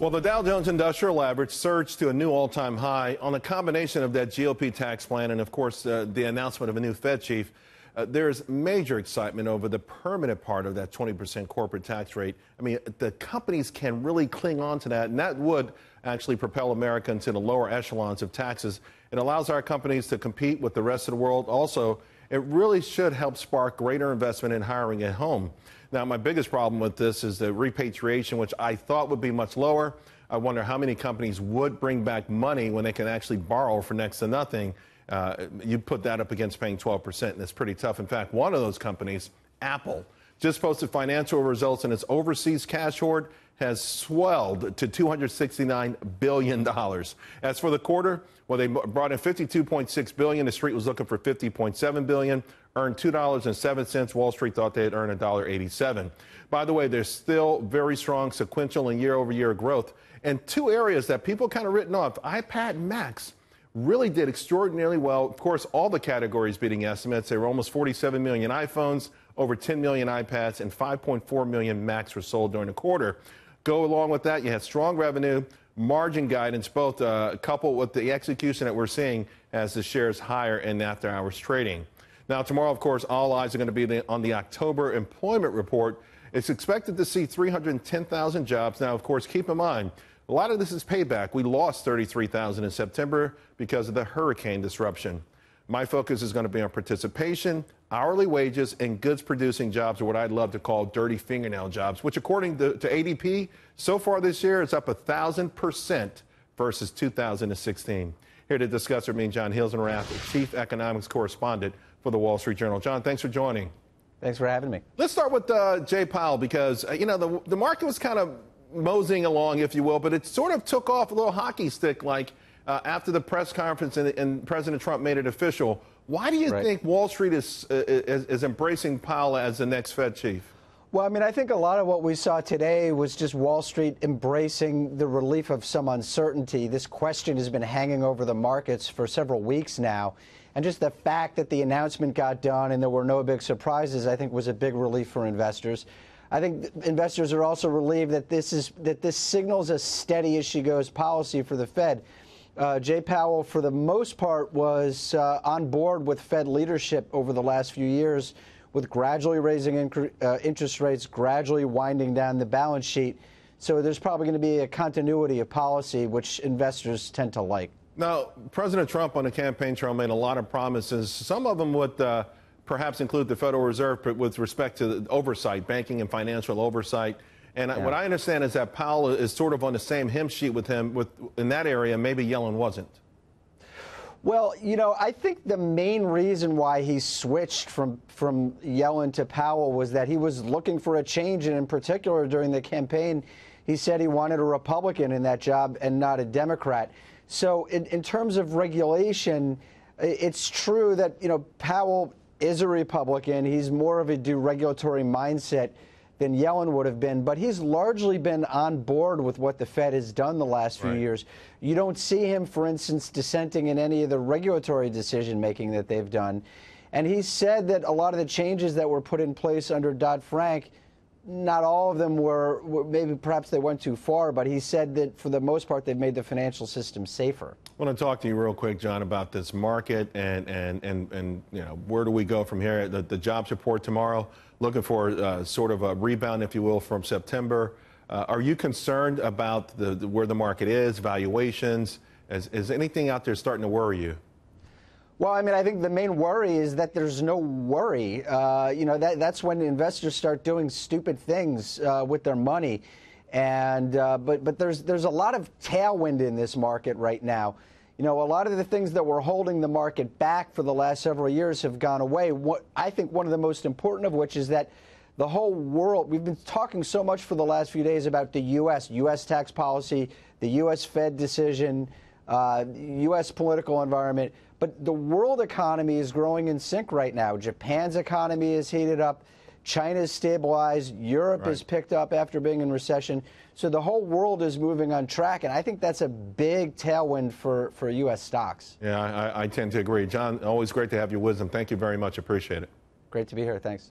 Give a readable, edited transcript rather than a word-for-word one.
Well, the Dow Jones Industrial Average surged to a new all-time high on a combination of that GOP tax plan and, of course, the announcement of a new Fed chief. There's major excitement over the permanent part of that 20% corporate tax rate. I mean, the companies can really cling on to that, and that would actually propel America into the lower echelons of taxes. It allows our companies to compete with the rest of the world. Also, it really should help spark greater investment in hiring at home. Now, my biggest problem with this is the repatriation, which I thought would be much lower. I wonder how many companies would bring back money when they can actually borrow for next to nothing. You put that up against paying 12%, and it's pretty tough. In fact, one of those companies, Apple, just posted financial results, and its overseas cash hoard has swelled to $269 billion. As for the quarter, well, they brought in $52.6 billion. The street was looking for $50.7 billion, earned $2.07. Wall Street thought they'd earn $1.87. By the way, there's still very strong sequential and year-over-year growth. And two areas that people kind of written off, iPad and Macs, really did extraordinarily well. Of course, all the categories beating estimates. There were almost 47 million iPhones, over 10 million iPads, and 5.4 million Macs were sold during the quarter. Go along with that, you had strong revenue, margin guidance, both coupled with the execution that we're seeing as the shares higher in after-hours trading. Now, tomorrow, of course, all eyes are going to be on the October employment report. It's expected to see 310,000 jobs. Now, of course, keep in mind, a lot of this is payback. We lost 33,000 in September because of the hurricane disruption. My focus is going to be on participation, hourly wages, and goods-producing jobs, or what I'd love to call dirty fingernail jobs, which, according to ADP, so far this year is up 1,000% versus 2016. Here to discuss with me, Jon Hilsenrath, Chief Economics Correspondent for the Wall Street Journal. John, thanks for joining. Thanks for having me. Let's start with Jay Powell, because, you know, the market was kind of moseying along, if you will, but it sort of took off a little hockey stick like after the press conference and President Trump made it official. Why do you think Wall Street is embracing Powell as the next Fed chief? Well, I mean, I think a lot of what we saw today was just Wall Street embracing the relief of some uncertainty. This question has been hanging over the markets for several weeks now. And just the fact that the announcement got done and there were no big surprises, I think, was a big relief for investors. I think investors are also relieved that this signals a steady as she goes policy for the Fed. Jay Powell, for the most part, was on board with Fed leadership over the last few years, with gradually raising interest rates, gradually winding down the balance sheet. So there's probably going to be a continuity of policy, which investors tend to like. Now, President Trump on the campaign trail made a lot of promises. Some of them would perhaps include the Federal Reserve, but with respect to oversight, banking and financial oversight. And what I understand is that Powell is sort of on the same hymn sheet with him in that area. Maybe Yellen wasn't. Well, you know, I think the main reason why he switched from Yellen to Powell was that he was looking for a change, and in particular during the campaign, he said he wanted a Republican in that job and not a Democrat. So in terms of regulation, it's true that, you know, Powell is a Republican. He's more of a deregulatory mindset than Yellen would have been, but he's largely been on board with what the Fed has done the last few years. You don't see him, for instance, dissenting in any of the regulatory decision-making that they've done. And he said that a lot of the changes that were put in place under Dodd-Frank, not all of them were maybe perhaps they went too far, but he said that for the most part they've made the financial system safer. I want to talk to you real quick, John, about this market and you know, where do we go from here? The jobs report tomorrow, looking for sort of a rebound, if you will, from September. Are you concerned about where the market is, valuations? Is anything out there starting to worry you? Well, I mean, I think the main worry is that there's no worry. You know, that's when investors start doing stupid things with their money. And but there's a lot of tailwind in this market right now. You know, a lot of the things that were holding the market back for the last several years have gone away. I think one of the most important of which is that the whole world, we've been talking so much for the last few days about the U.S. tax policy, the U.S. Fed decision, U.S. political environment. But the world economy is growing in sync right now. Japan's economy is heated up. China's stabilized. Europe has picked up after being in recession. So the whole world is moving on track. And I think that's a big tailwind for U.S. stocks. Yeah, I tend to agree. John, always great to have your wisdom. Thank you very much. Appreciate it. Great to be here. Thanks.